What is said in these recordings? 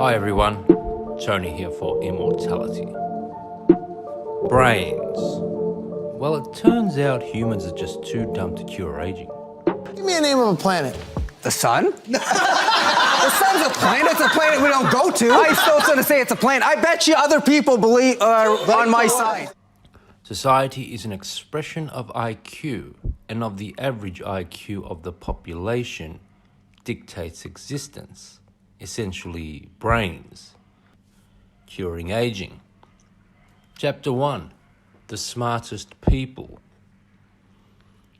Hi everyone, Tony here for Immortality. Brains. Well, it turns out humans are just too dumb to cure aging. Give me a name of a planet. The sun? The sun's a planet. It's a planet we don't go to. I still sort of say it's a planet. I bet you other people believe are on my side. Society is an expression of IQ, and of the average IQ of the population dictates existence, essentially brains. Curing aging. Chapter 1. The smartest people.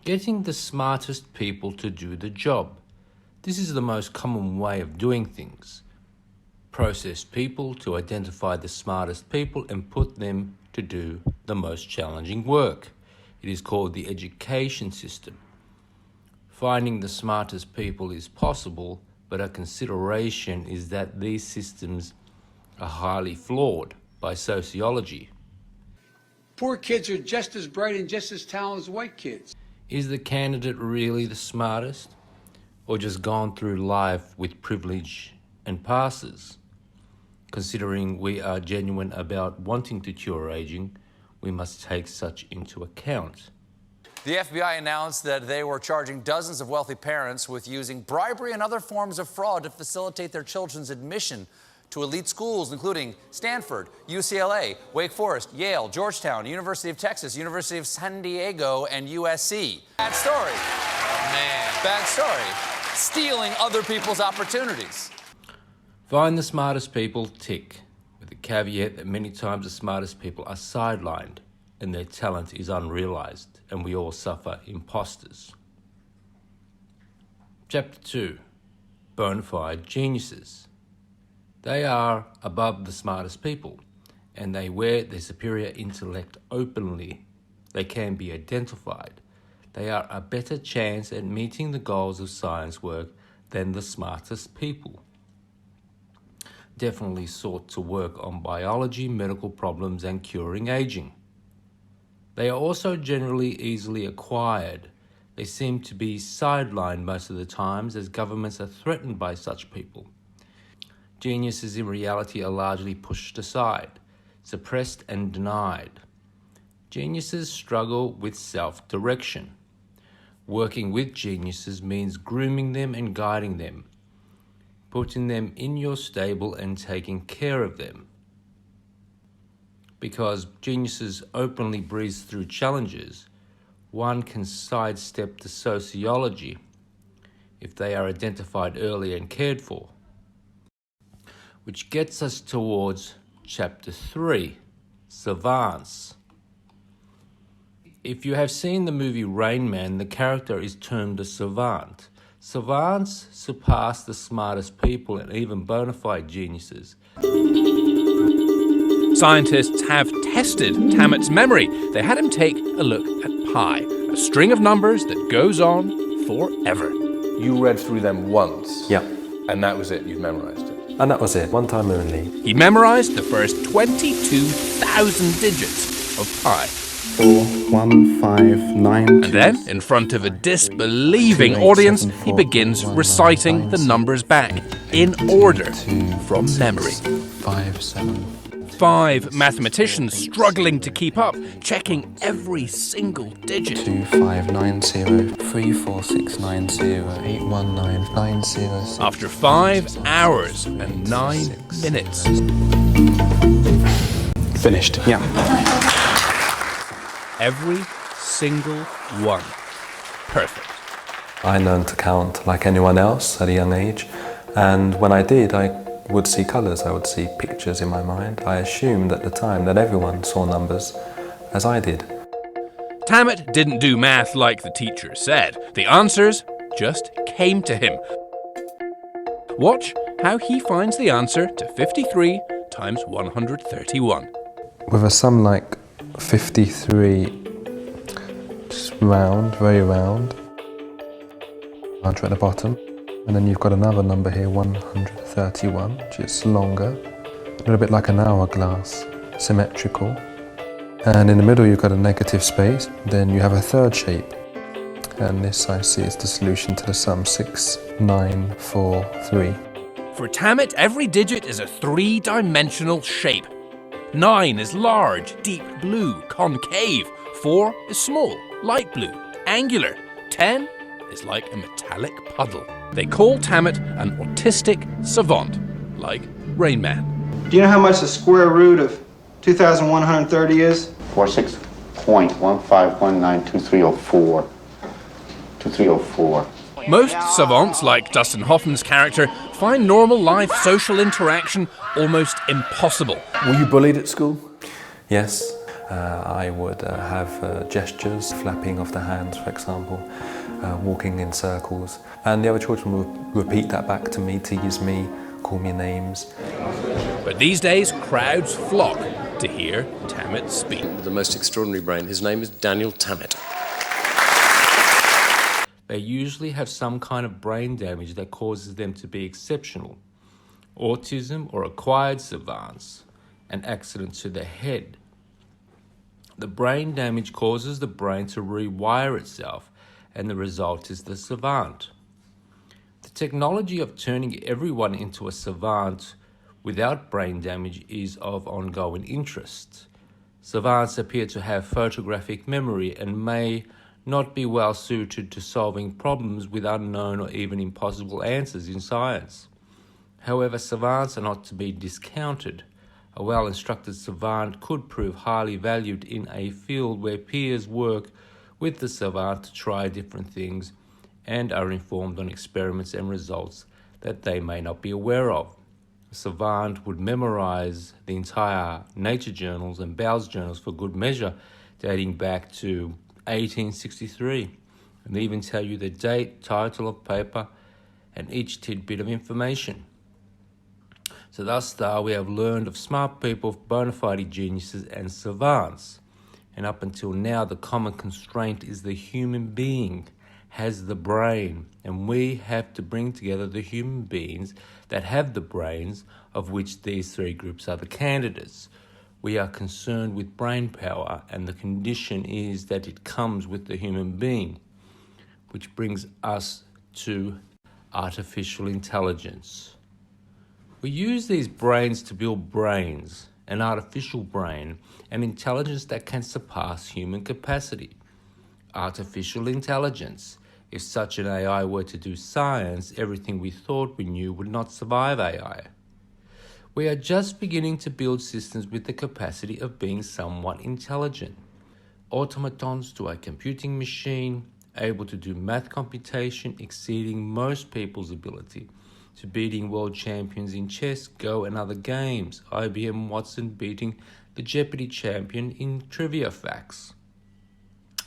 Getting the smartest people to do the job. This is the most common way of doing things. Process people to identify the smartest people and put them to do the most challenging work. It is called the education system. Finding the smartest people is possible, but a consideration is that these systems are highly flawed by sociology. Poor kids are just as bright and just as talented as white kids. Is the candidate really the smartest, or just gone through life with privilege and passes? Considering we are genuine about wanting to cure aging, we must take such into account. The FBI announced that they were charging dozens of wealthy parents with using bribery and other forms of fraud to facilitate their children's admission to elite schools, including Stanford, UCLA, Wake Forest, Yale, Georgetown, University of Texas, University of San Diego, and USC. Bad story. Man. Bad story. Stealing other people's opportunities. Find the smartest people, tick, with the caveat that many times the smartest people are sidelined and their talent is unrealized, and we all suffer imposters. Chapter 2. Bona fide geniuses. They are above the smartest people, and they wear their superior intellect openly. They can be identified. They are a better chance at meeting the goals of science work than the smartest people. Definitely sought to work on biology, medical problems, and curing aging. They are also generally easily acquired. They seem to be sidelined most of the times, as governments are threatened by such people. Geniuses in reality are largely pushed aside, suppressed and denied. Geniuses struggle with self-direction. Working with geniuses means grooming them and guiding them, putting them in your stable and taking care of them. Because geniuses openly breeze through challenges, one can sidestep the sociology if they are identified early and cared for. Which gets us towards Chapter 3, Savants. If you have seen the movie Rain Man, the character is termed a savant. Savants surpass the smartest people and even bona fide geniuses. Scientists have tested Tammet's memory. They had him take a look at pi, a string of numbers that goes on forever. You read through them once? Yeah. And that was it, you've memorized it? And that was it, one time only. He memorized the first 22,000 digits of pi. 4, 1, 5, 9, And then, in front of a disbelieving audience, he begins reciting the numbers back, in order, from memory. 5, 7. 5 mathematicians struggling to keep up, checking every single digit. 2, 5, 9, 0, 3, 4, 6, 9, 0, 8, 1, 9, 9, 0, 6. After 5 hours and 9 minutes. Finished. Yeah. Every single one. Perfect. I learned to count like anyone else at a young age, and when I did, I would see colours, I would see pictures in my mind. I assumed at the time that everyone saw numbers as I did. Tammet didn't do math like the teacher said. The answers just came to him. Watch how he finds the answer to 53 times 131. With a sum like 53, just round, very round, answer at the bottom. And then you've got another number here, 131, which is longer, a little bit like an hourglass, symmetrical. And in the middle you've got a negative space, then you have a third shape. And this I see is the solution to the sum 6, 9, 4, 3. For Tammet, every digit is a three-dimensional shape. 9 is large, deep blue, concave. 4 is small, light blue, angular. 10 is like a metallic puddle. They call Tammet an autistic savant, like Rain Man. Do you know how much the square root of 2,130 is? 46.15192304. 2304. Most savants, like Dustin Hoffman's character, find normal life social interaction almost impossible. Were you bullied at school? Yes, I would have gestures, flapping of the hands, for example, walking in circles. And the other children would repeat that back to me, tease me, call me names. But these days, crowds flock to hear Tammet speak. The most extraordinary brain. His name is Daniel Tammet. They usually have some kind of brain damage that causes them to be exceptional. Autism or acquired savants, an accident to the head. The brain damage causes the brain to rewire itself, and the result is the savant. The technology of turning everyone into a savant without brain damage is of ongoing interest. Savants appear to have photographic memory and may not be well suited to solving problems with unknown or even impossible answers in science. However, savants are not to be discounted. A well-instructed savant could prove highly valued in a field where peers work with the savant to try different things and are informed on experiments and results that they may not be aware of. A savant would memorize the entire Nature journals and Bowles journals for good measure, dating back to 1863, and they even tell you the date, title of paper, and each tidbit of information. So thus far we have learned of smart people, bona fide geniuses and savants. And up until now the common constraint is the human being has the brain, and we have to bring together the human beings that have the brains, of which these three groups are the candidates. We are concerned with brain power, and the condition is that it comes with the human being, which brings us to artificial intelligence. We use these brains to build brains, an artificial brain, an intelligence that can surpass human capacity. Artificial intelligence. If such an AI were to do science, everything we thought we knew would not survive AI. We are just beginning to build systems with the capacity of being somewhat intelligent. Automatons to a computing machine, able to do math computation exceeding most people's ability, to beating world champions in chess, Go and other games, IBM Watson beating the Jeopardy champion in trivia facts.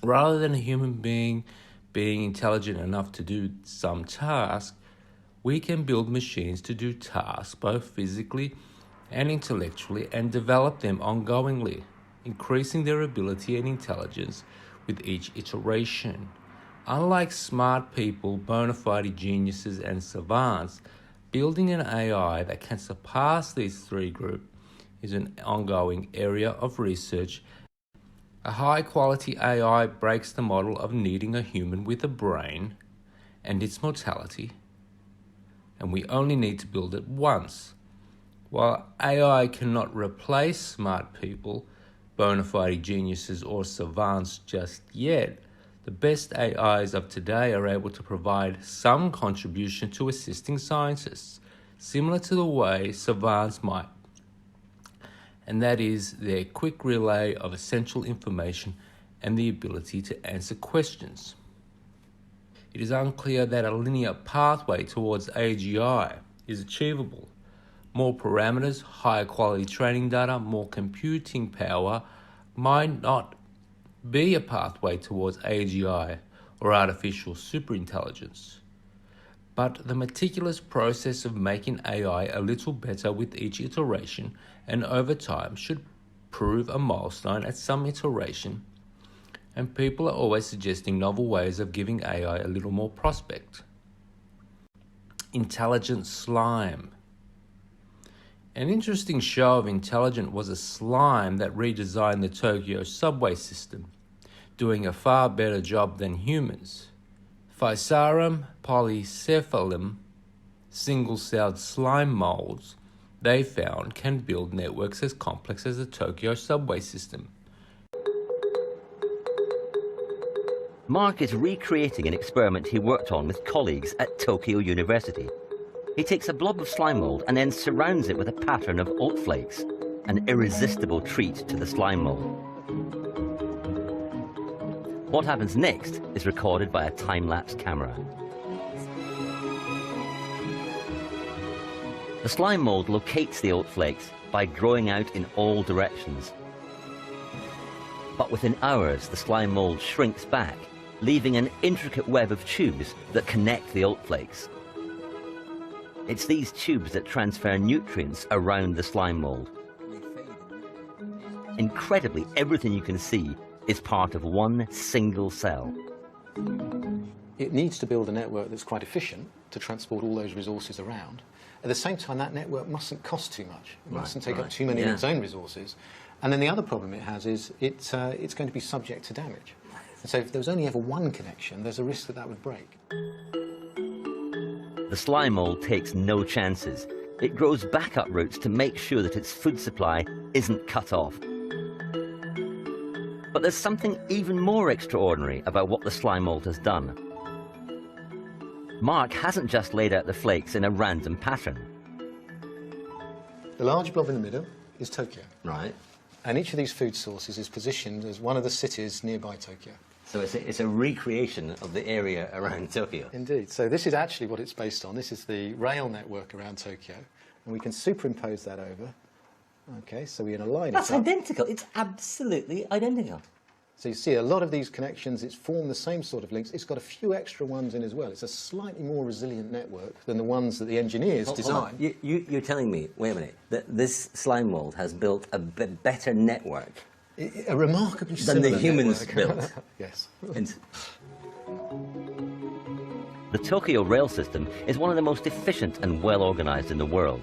Rather than a human being intelligent enough to do some task, we can build machines to do tasks both physically and intellectually and develop them ongoingly, increasing their ability and intelligence with each iteration. Unlike smart people, bona fide geniuses and savants, building an AI that can surpass these three groups is an ongoing area of research. A high-quality AI breaks the model of needing a human with a brain and its mortality, and we only need to build it once. While AI cannot replace smart people, bona fide geniuses or savants just yet, the best AIs of today are able to provide some contribution to assisting scientists, similar to the way savants might, and that is their quick relay of essential information and the ability to answer questions. It is unclear that a linear pathway towards AGI is achievable. More parameters, higher quality training data, more computing power might not be a pathway towards AGI or artificial superintelligence. But the meticulous process of making AI a little better with each iteration and over time should prove a milestone at some iteration, and people are always suggesting novel ways of giving AI a little more prospect. Intelligent slime. An interesting show of intelligent was a slime that redesigned the Tokyo subway system, doing a far better job than humans. Physarum polycephalum Single-celled slime molds they found can build networks as complex as the Tokyo subway system. Mark is recreating an experiment he worked on with colleagues at Tokyo University. He takes a blob of slime mold and then surrounds it with a pattern of oat flakes, an irresistible treat to the slime mold. What happens next is recorded by a time-lapse camera. The slime mold locates the oat flakes by drawing out in all directions. But within hours, the slime mold shrinks back, leaving an intricate web of tubes that connect the oat flakes. It's these tubes that transfer nutrients around the slime mold. Incredibly, everything you can see is part of one single cell. It needs to build a network that's quite efficient to transport all those resources around. At the same time, that network mustn't cost too much. It mustn't take up too many of its own resources. And then the other problem it has is it's going to be subject to damage. And so if there was only ever one connection, there's a risk that that would break. The slime mold takes no chances. It grows backup roots to make sure that its food supply isn't cut off. But there's something even more extraordinary about what the slime mold has done. Mark hasn't just laid out the flakes in a random pattern. The large blob in the middle is Tokyo. Right. And each of these food sources is positioned as one of the cities nearby Tokyo. So it's a recreation of the area around Tokyo. Indeed. So this is actually what it's based on. This is the rail network around Tokyo. And we can superimpose that over. OK, so we can align it up. That's identical. It's absolutely identical. So you see a lot of these connections, it's formed the same sort of links. It's got a few extra ones in as well. It's a slightly more resilient network than the ones that the engineers designed. You're telling me, wait a minute, that this slime mold has built a better network a remarkably similar than the humans network. built. Yes. The Tokyo rail system is one of the most efficient and well-organized in the world.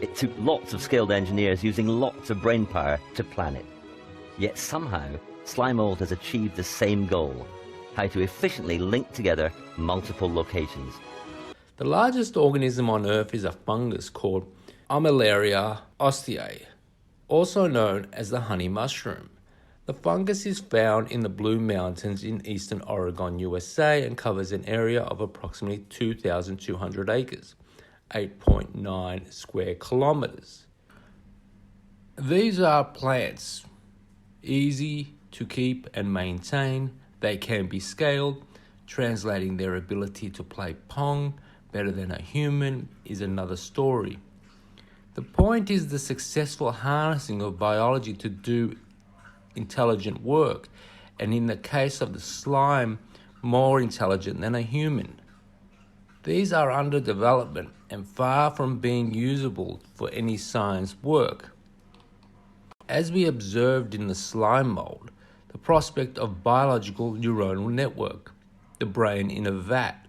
It took lots of skilled engineers using lots of brain power to plan it. Yet somehow, slime mold has achieved the same goal: how to efficiently link together multiple locations. The largest organism on Earth is a fungus called Armillaria osteae, also known as the honey mushroom. The fungus is found in the Blue Mountains in eastern Oregon, USA, and covers an area of approximately 2,200 acres, 8.9 square kilometers. These are plants, easy to keep and maintain. They can be scaled. Translating their ability to play Pong better than a human is another story. The point is the successful harnessing of biology to do intelligent work, and in the case of the slime, more intelligent than a human. These are under development and far from being usable for any science work. As we observed in the slime mold, the prospect of biological neuronal network, the brain in a vat,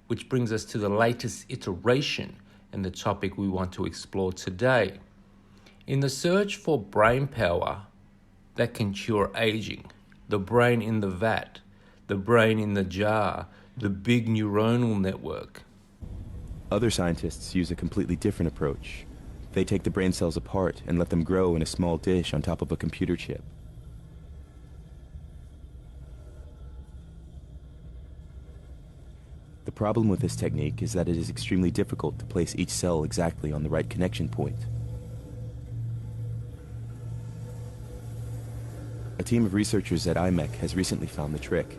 which brings us to the latest iteration and the topic we want to explore today. In the search for brain power that can cure aging, the brain in the vat, the brain in the jar, the big neuronal network. Other scientists use a completely different approach. They take the brain cells apart and let them grow in a small dish on top of a computer chip. The problem with this technique is that it is extremely difficult to place each cell exactly on the right connection point. A team of researchers at IMEC has recently found the trick.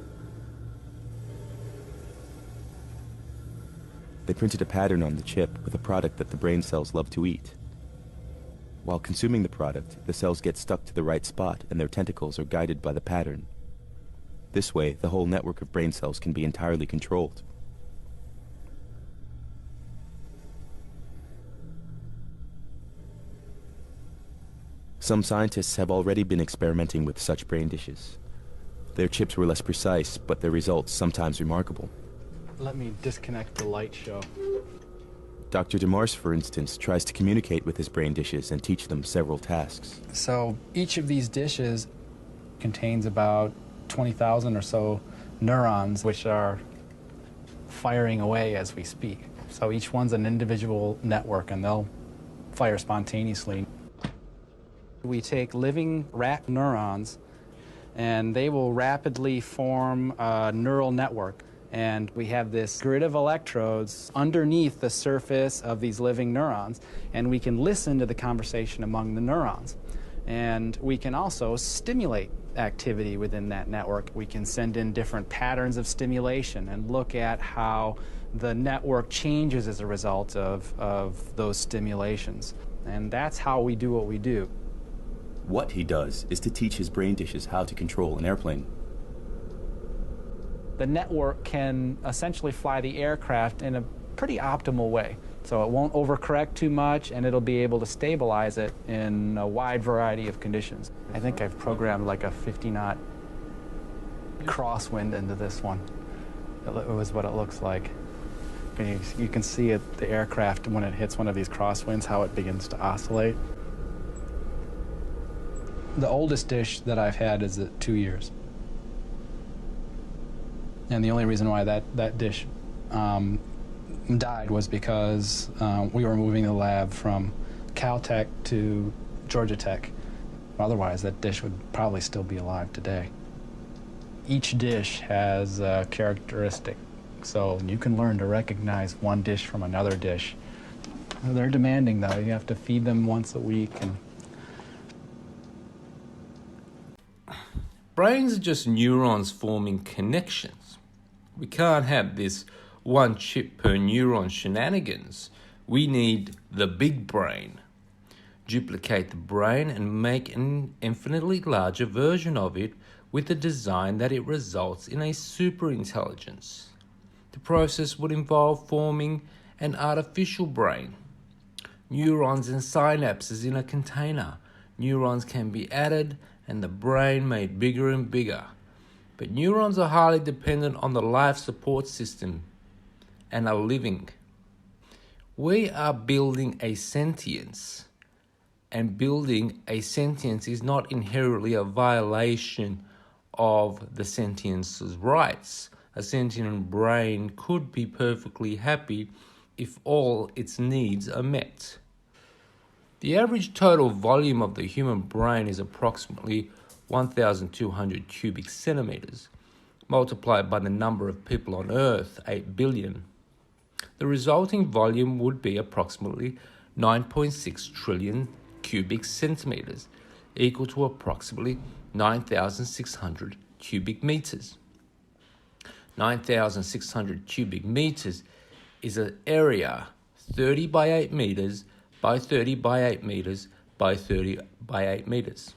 They printed a pattern on the chip with a product that the brain cells love to eat. While consuming the product, the cells get stuck to the right spot and their tentacles are guided by the pattern. This way, the whole network of brain cells can be entirely controlled. Some scientists have already been experimenting with such brain dishes. Their chips were less precise, but their results sometimes remarkable. Let me disconnect the light show. Dr. DeMars, for instance, tries to communicate with his brain dishes and teach them several tasks. So each of these dishes contains about 20,000 or so neurons, which are firing away as we speak. So each one's an individual network, and they'll fire spontaneously. We take living rat neurons, and they will rapidly form a neural network. And we have this grid of electrodes underneath the surface of these living neurons, and we can listen to the conversation among the neurons. And we can also stimulate activity within that network. We can send in different patterns of stimulation and look at how the network changes as a result of those stimulations. And that's how we do what we do. What he does is to teach his brain dishes how to control an airplane. The network can essentially fly the aircraft in a pretty optimal way. So it won't overcorrect too much, and it'll be able to stabilize it in a wide variety of conditions. I think I've programmed like a 50-knot crosswind into this one. It was what it looks like. You can see it, the aircraft, when it hits one of these crosswinds, how it begins to oscillate. The oldest dish that I've had is at 2 years. And the only reason why that dish died was because we were moving the lab from Caltech to Georgia Tech. Otherwise, that dish would probably still be alive today. Each dish has a characteristic, so you can learn to recognize one dish from another dish. They're demanding, though. You have to feed them once a week. And brains are just neurons forming connections. We can't have this one chip per neuron shenanigans. We need the big brain. Duplicate the brain and make an infinitely larger version of it with a design that it results in a superintelligence. The process would involve forming an artificial brain. Neurons and synapses in a container. Neurons can be added and the brain made bigger and bigger. But neurons are highly dependent on the life support system and are living. We are building a sentience, and building a sentience is not inherently a violation of the sentience's rights. A sentient brain could be perfectly happy if all its needs are met. The average total volume of the human brain is approximately 1,200 cubic centimeters, multiplied by the number of people on Earth, 8 billion. The resulting volume would be approximately 9.6 trillion cubic centimeters, equal to approximately 9,600 cubic meters. 9,600 cubic meters is an area 30 by 8 meters by 30 by 8 meters by 30 by 8 meters.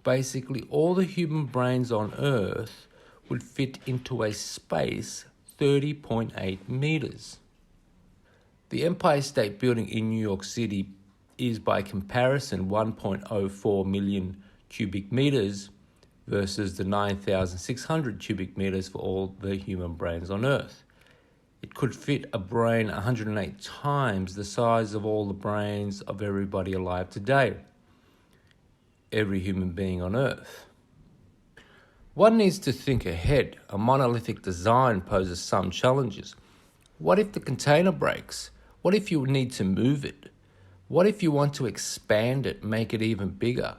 Basically, all the human brains on Earth would fit into a space 30.8 meters. The Empire State Building in New York City is, by comparison, 1.04 million cubic meters versus the 9,600 cubic meters for all the human brains on Earth. It could fit a brain 108 times the size of all the brains of everybody alive today. Every human being on Earth. One needs to think ahead. A monolithic design poses some challenges. What if the container breaks? What if you need to move it? What if you want to expand it, make it even bigger?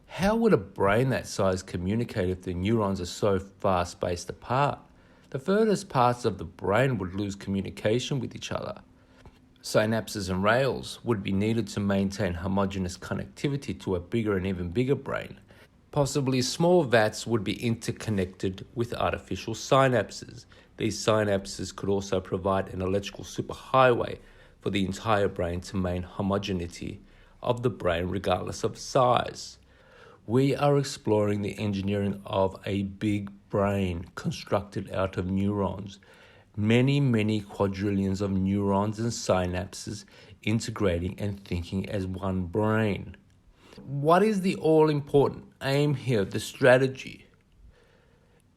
How would a brain that size communicate if the neurons are so far spaced apart? The furthest parts of the brain would lose communication with each other. Synapses and rails would be needed to maintain homogeneous connectivity to a bigger and even bigger brain. Possibly small vats would be interconnected with artificial synapses. These synapses could also provide an electrical superhighway for the entire brain to maintain homogeneity of the brain regardless of size. We are exploring the engineering of a big brain constructed out of neurons. Many quadrillions of neurons and synapses integrating and thinking as one brain. What is the all-important aim here? The strategy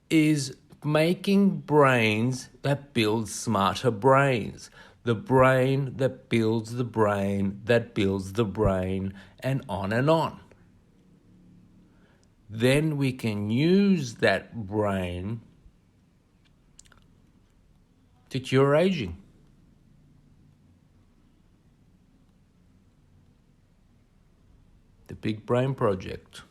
is making brains that build smarter brains. The brain that builds the brain that builds the brain, and on and on. Then we can use that brain to cure aging. The Big Brain Project.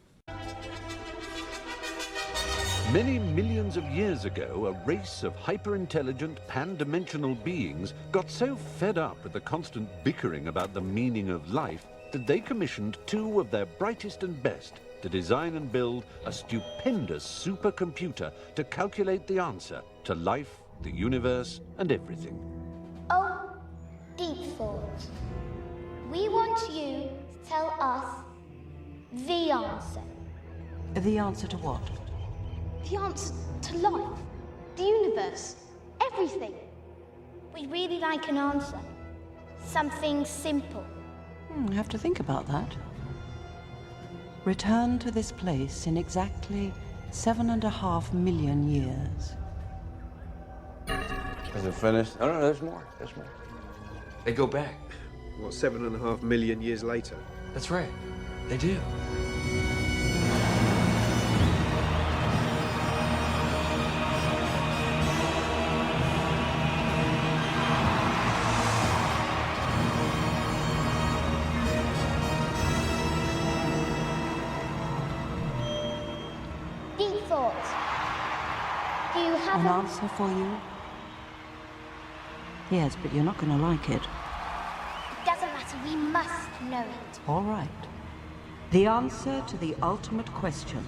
Many millions of years ago, a race of hyper-intelligent, pan-dimensional beings got so fed up with the constant bickering about the meaning of life that they commissioned two of their brightest and best to design and build a stupendous supercomputer to calculate the answer to life, the universe, and everything. Oh, deep thought. We want you to tell us the answer. The answer to what? The answer to life, the universe, everything. We'd really like an answer. Something simple. I have to think about that. Return to this place in exactly 7.5 million years. Is it finished? No, there's more. There's more. They go back. What, 7.5 million years later? That's right. They do. Deep thought. Do you have An answer for you? Yes, but you're not going to like it. It doesn't matter, we must know it. All right. The answer to the ultimate question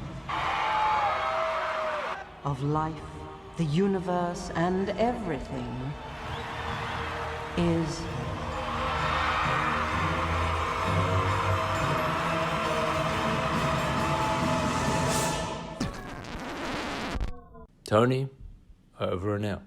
of life, the universe, and everything is... Tony, over and out.